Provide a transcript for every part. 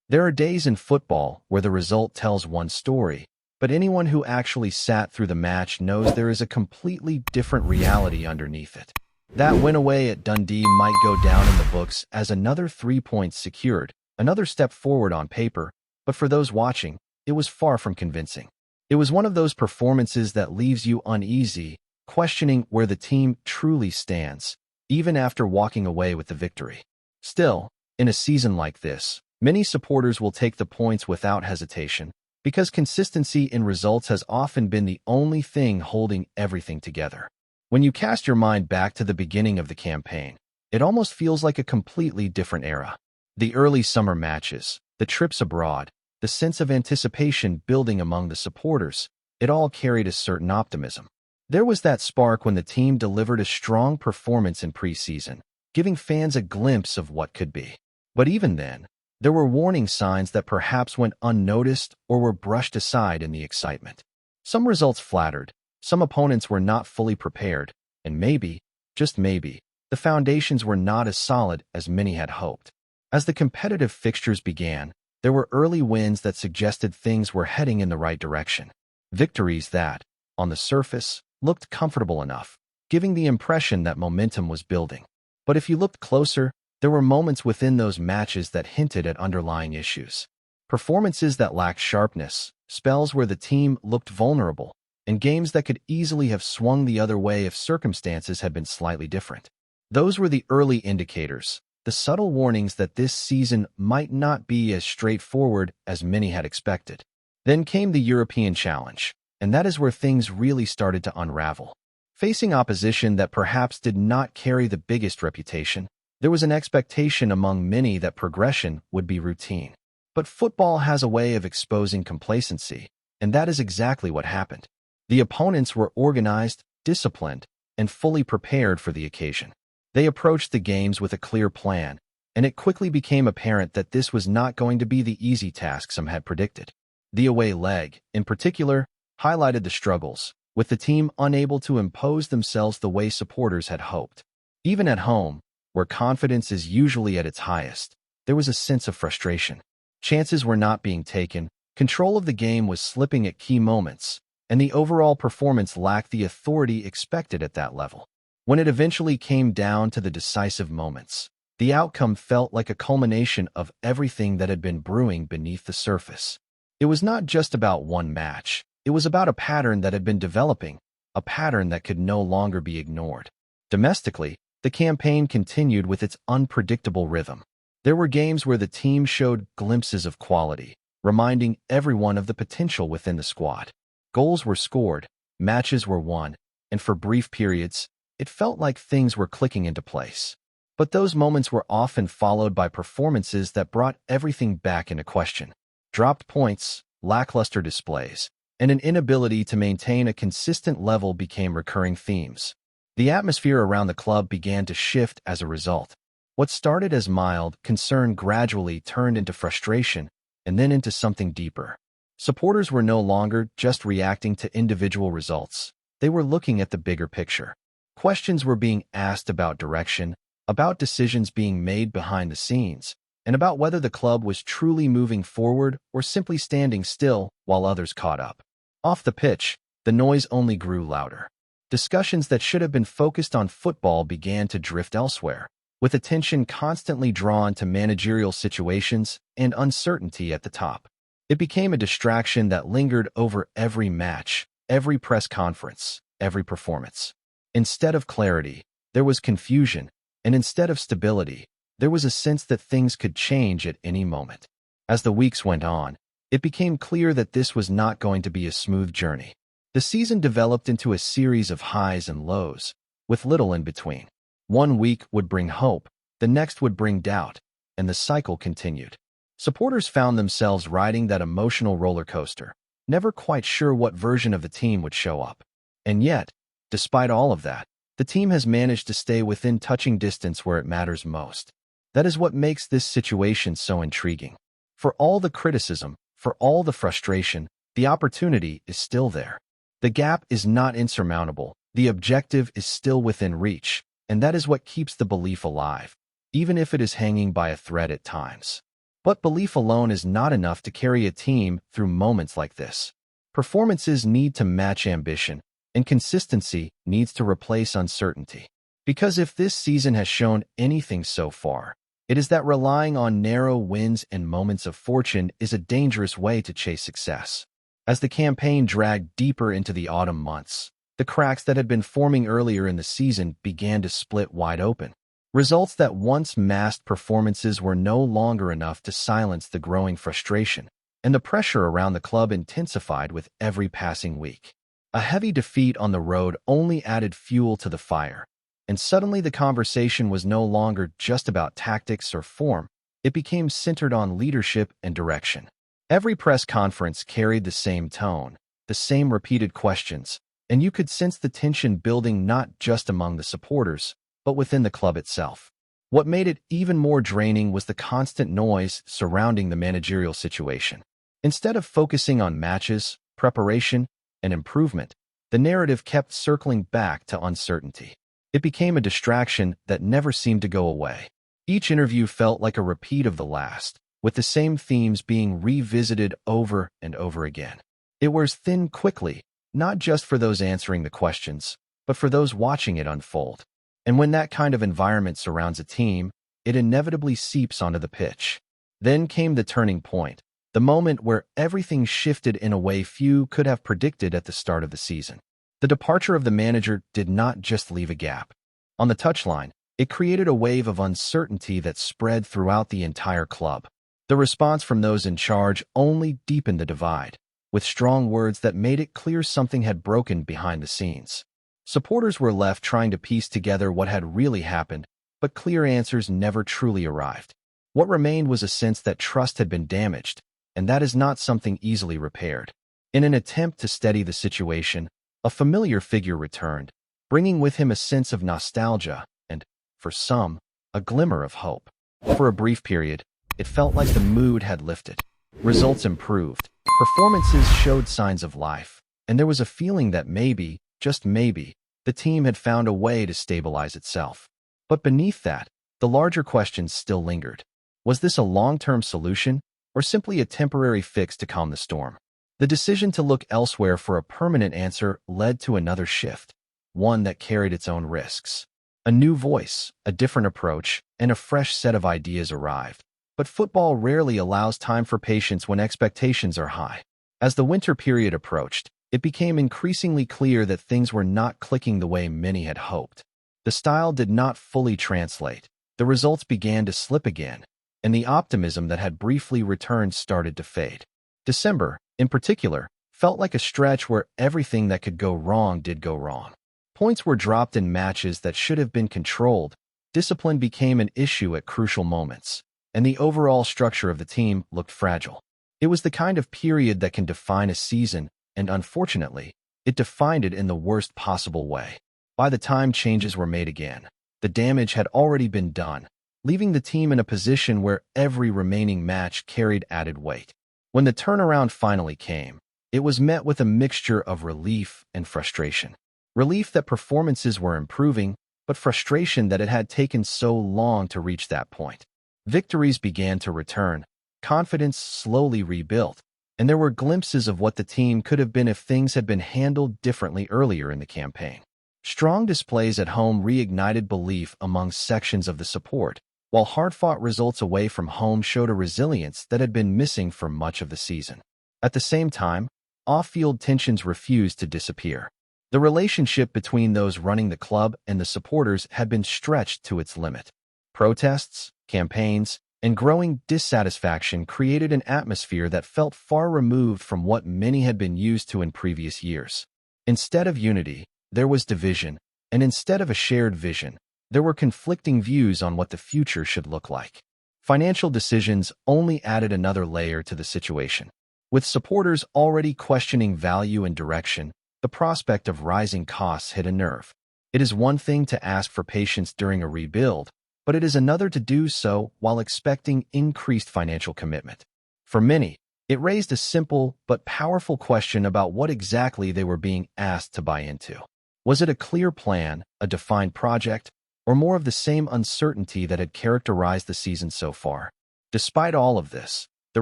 There are days in football where the result tells one story, but anyone who actually sat through the match knows there is a completely different reality underneath it. That win away at Dundee might go down in the books as another 3 points secured, another step forward on paper, but for those watching, it was far from convincing. It was one of those performances that leaves you uneasy, questioning where the team truly stands, even after walking away with the victory. Still, in a season like this, many supporters will take the points without hesitation, because consistency in results has often been the only thing holding everything together. When you cast your mind back to the beginning of the campaign, it almost feels like a completely different era. The early summer matches, the trips abroad, the sense of anticipation building among the supporters, it all carried a certain optimism. There was that spark when the team delivered a strong performance in preseason, giving fans a glimpse of what could be. But even then, there were warning signs that perhaps went unnoticed or were brushed aside in the excitement. Some results flattered, some opponents were not fully prepared, and maybe, just maybe, the foundations were not as solid as many had hoped. As the competitive fixtures began, there were early wins that suggested things were heading in the right direction. Victories that, on the surface, looked comfortable enough, giving the impression that momentum was building. But if you looked closer, there were moments within those matches that hinted at underlying issues. Performances that lacked sharpness, spells where the team looked vulnerable, and games that could easily have swung the other way if circumstances had been slightly different. Those were the early indicators, the subtle warnings that this season might not be as straightforward as many had expected. Then came the European Challenge, and that is where things really started to unravel. Facing opposition that perhaps did not carry the biggest reputation, there was an expectation among many that progression would be routine. But football has a way of exposing complacency, and that is exactly what happened. The opponents were organized, disciplined, and fully prepared for the occasion. They approached the games with a clear plan, and it quickly became apparent that this was not going to be the easy task some had predicted. The away leg, in particular, highlighted the struggles, with the team unable to impose themselves the way supporters had hoped. Even at home, where confidence is usually at its highest, there was a sense of frustration. Chances were not being taken, control of the game was slipping at key moments, and the overall performance lacked the authority expected at that level. When it eventually came down to the decisive moments, the outcome felt like a culmination of everything that had been brewing beneath the surface. It was not just about one match. It was about a pattern that had been developing, a pattern that could no longer be ignored. Domestically, the campaign continued with its unpredictable rhythm. There were games where the team showed glimpses of quality, reminding everyone of the potential within the squad. Goals were scored, matches were won, and for brief periods, it felt like things were clicking into place. But those moments were often followed by performances that brought everything back into question. Dropped points, lackluster displays, and an inability to maintain a consistent level became recurring themes. The atmosphere around the club began to shift as a result. What started as mild concern gradually turned into frustration and then into something deeper. Supporters were no longer just reacting to individual results. They were looking at the bigger picture. Questions were being asked about direction, about decisions being made behind the scenes, and about whether the club was truly moving forward or simply standing still while others caught up. Off the pitch, the noise only grew louder. Discussions that should have been focused on football began to drift elsewhere, with attention constantly drawn to managerial situations and uncertainty at the top. It became a distraction that lingered over every match, every press conference, every performance. Instead of clarity, there was confusion, and instead of stability, there was a sense that things could change at any moment. As the weeks went on, it became clear that this was not going to be a smooth journey. The season developed into a series of highs and lows, with little in between. One week would bring hope, the next would bring doubt, and the cycle continued. Supporters found themselves riding that emotional roller coaster, never quite sure what version of the team would show up. And yet, despite all of that, the team has managed to stay within touching distance where it matters most. That is what makes this situation so intriguing. For all the criticism, for all the frustration, the opportunity is still there. The gap is not insurmountable, the objective is still within reach, and that is what keeps the belief alive, even if it is hanging by a thread at times. But belief alone is not enough to carry a team through moments like this. Performances need to match ambition, and consistency needs to replace uncertainty. Because if this season has shown anything so far, it is that relying on narrow wins and moments of fortune is a dangerous way to chase success. As the campaign dragged deeper into the autumn months, the cracks that had been forming earlier in the season began to split wide open. Results that once masked performances were no longer enough to silence the growing frustration, and the pressure around the club intensified with every passing week. A heavy defeat on the road only added fuel to the fire, and suddenly the conversation was no longer just about tactics or form. It became centered on leadership and direction. Every press conference carried the same tone, the same repeated questions, and you could sense the tension building not just among the supporters, but within the club itself. What made it even more draining was the constant noise surrounding the managerial situation. Instead of focusing on matches, preparation, and improvement, the narrative kept circling back to uncertainty. It became a distraction that never seemed to go away. Each interview felt like a repeat of the last, with the same themes being revisited over and over again. It wears thin quickly, not just for those answering the questions, but for those watching it unfold. And when that kind of environment surrounds a team, it inevitably seeps onto the pitch. Then came the turning point, the moment where everything shifted in a way few could have predicted at the start of the season. The departure of the manager did not just leave a gap. On the touchline, it created a wave of uncertainty that spread throughout the entire club. The response from those in charge only deepened the divide, with strong words that made it clear something had broken behind the scenes. Supporters were left trying to piece together what had really happened, but clear answers never truly arrived. What remained was a sense that trust had been damaged, and that is not something easily repaired. In an attempt to steady the situation, a familiar figure returned, bringing with him a sense of nostalgia and, for some, a glimmer of hope. For a brief period, it felt like the mood had lifted. Results improved, performances showed signs of life, and there was a feeling that maybe, just maybe, the team had found a way to stabilize itself. But beneath that, the larger questions still lingered. Was this a long-term solution, or simply a temporary fix to calm the storm? The decision to look elsewhere for a permanent answer led to another shift, one that carried its own risks. A new voice, a different approach, and a fresh set of ideas arrived. But football rarely allows time for patience when expectations are high. As the winter period approached, it became increasingly clear that things were not clicking the way many had hoped. The style did not fully translate, the results began to slip again, and the optimism that had briefly returned started to fade. December, in particular, felt like a stretch where everything that could go wrong did go wrong. Points were dropped in matches that should have been controlled, discipline became an issue at crucial moments, and the overall structure of the team looked fragile. It was the kind of period that can define a season, and unfortunately, it defined it in the worst possible way. By the time changes were made again, the damage had already been done, leaving the team in a position where every remaining match carried added weight. When the turnaround finally came, it was met with a mixture of relief and frustration. Relief that performances were improving, but frustration that it had taken so long to reach that point. Victories began to return, confidence slowly rebuilt, and there were glimpses of what the team could have been if things had been handled differently earlier in the campaign. Strong displays at home reignited belief among sections of the support, while hard-fought results away from home showed a resilience that had been missing for much of the season. At the same time, off-field tensions refused to disappear. The relationship between those running the club and the supporters had been stretched to its limit. Protests, campaigns, and growing dissatisfaction created an atmosphere that felt far removed from what many had been used to in previous years. Instead of unity, there was division, and instead of a shared vision, there were conflicting views on what the future should look like. Financial decisions only added another layer to the situation. With supporters already questioning value and direction, the prospect of rising costs hit a nerve. It is one thing to ask for patience during a rebuild, but it is another to do so while expecting increased financial commitment. For many, it raised a simple but powerful question about what exactly they were being asked to buy into. Was it a clear plan, a defined project, or more of the same uncertainty that had characterized the season so far? Despite all of this, the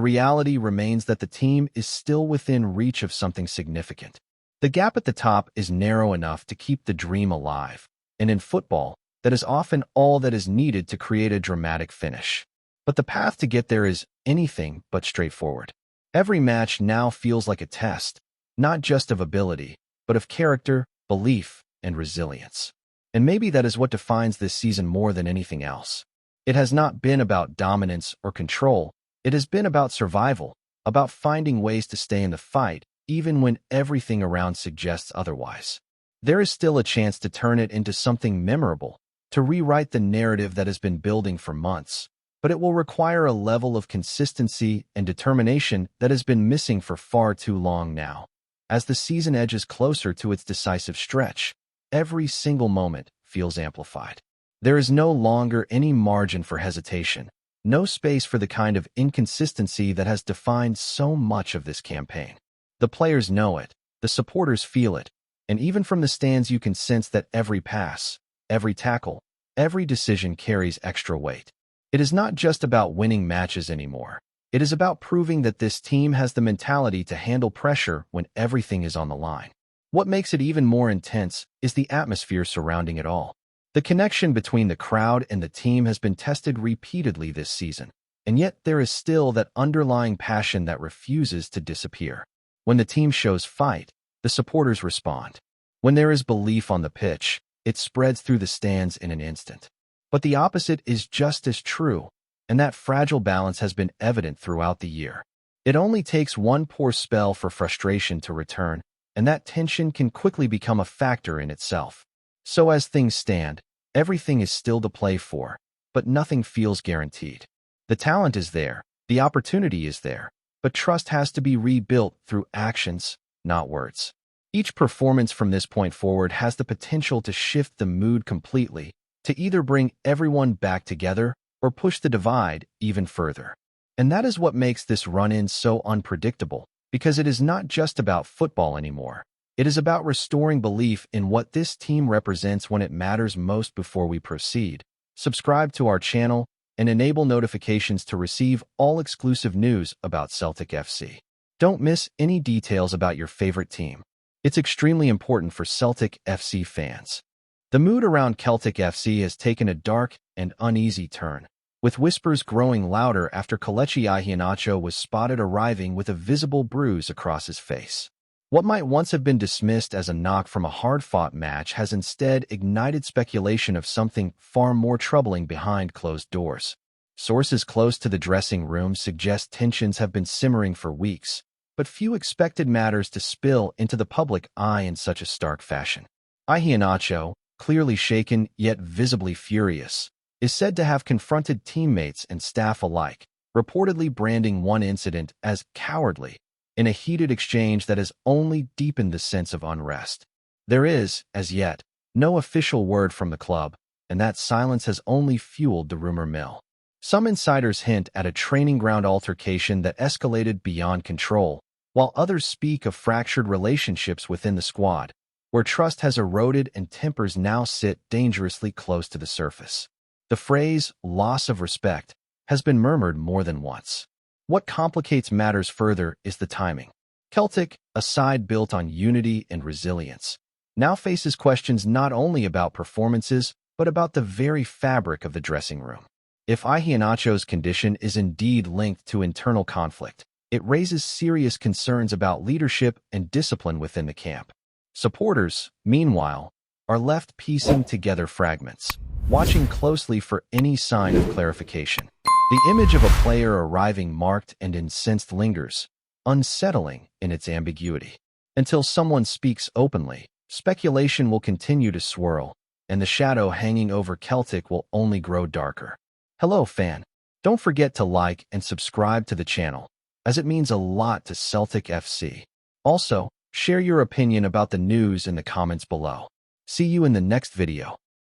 reality remains that the team is still within reach of something significant. The gap at the top is narrow enough to keep the dream alive, and in football, that is often all that is needed to create a dramatic finish. But the path to get there is anything but straightforward. Every match now feels like a test, not just of ability, but of character, belief, and resilience. And maybe that is what defines this season more than anything else. It has not been about dominance or control. It has been about survival, about finding ways to stay in the fight, even when everything around suggests otherwise. There is still a chance to turn it into something memorable, to rewrite the narrative that has been building for months, but it will require a level of consistency and determination that has been missing for far too long now. As the season edges closer to its decisive stretch, every single moment feels amplified. There is no longer any margin for hesitation, no space for the kind of inconsistency that has defined so much of this campaign. The players know it, the supporters feel it, and even from the stands you can sense that every pass, every tackle, every decision carries extra weight. It is not just about winning matches anymore. It is about proving that this team has the mentality to handle pressure when everything is on the line. What makes it even more intense is the atmosphere surrounding it all. The connection between the crowd and the team has been tested repeatedly this season, and yet there is still that underlying passion that refuses to disappear. When the team shows fight, the supporters respond. When there is belief on the pitch, it spreads through the stands in an instant. But the opposite is just as true, and that fragile balance has been evident throughout the year. It only takes one poor spell for frustration to return, and that tension can quickly become a factor in itself. So as things stand, everything is still to play for, but nothing feels guaranteed. The talent is there, the opportunity is there, but trust has to be rebuilt through actions, not words. Each performance from this point forward has the potential to shift the mood completely, to either bring everyone back together or push the divide even further. And that is what makes this run-in so unpredictable, because it is not just about football anymore. It is about restoring belief in what this team represents when it matters most. Before we proceed, subscribe to our channel and enable notifications to receive all exclusive news about Celtic FC. Don't miss any details about your favorite team. It's extremely important for Celtic FC fans. The mood around Celtic FC has taken a dark and uneasy turn, with whispers growing louder after Kelechi IHEANACHO was spotted arriving with a visible bruise across his face. What might once have been dismissed as a knock from a hard-fought match has instead ignited speculation of something far more troubling behind closed doors. Sources close to the dressing room suggest tensions have been simmering for weeks, but few expected matters to spill into the public eye in such a stark fashion. IHEANACHO, clearly shaken yet visibly furious, is said to have confronted teammates and staff alike, reportedly branding one incident as cowardly, in a heated exchange that has only deepened the sense of unrest. There is, as yet, no official word from the club, and that silence has only fueled the rumor mill. Some insiders hint at a training ground altercation that escalated beyond control, while others speak of fractured relationships within the squad, where trust has eroded and tempers now sit dangerously close to the surface. The phrase, loss of respect, has been murmured more than once. What complicates matters further is the timing. Celtic, a side built on unity and resilience, now faces questions not only about performances, but about the very fabric of the dressing room. If IHEANACHO's condition is indeed linked to internal conflict, it raises serious concerns about leadership and discipline within the camp. Supporters, meanwhile, are left piecing together fragments, watching closely for any sign of clarification. The image of a player arriving marked and incensed lingers, unsettling in its ambiguity. Until someone speaks openly, speculation will continue to swirl, and the shadow hanging over Celtic will only grow darker. Hello, fan. Don't forget to like and subscribe to the channel, as it means a lot to Celtic FC. Also, share your opinion about the news in the comments below. See you in the next video.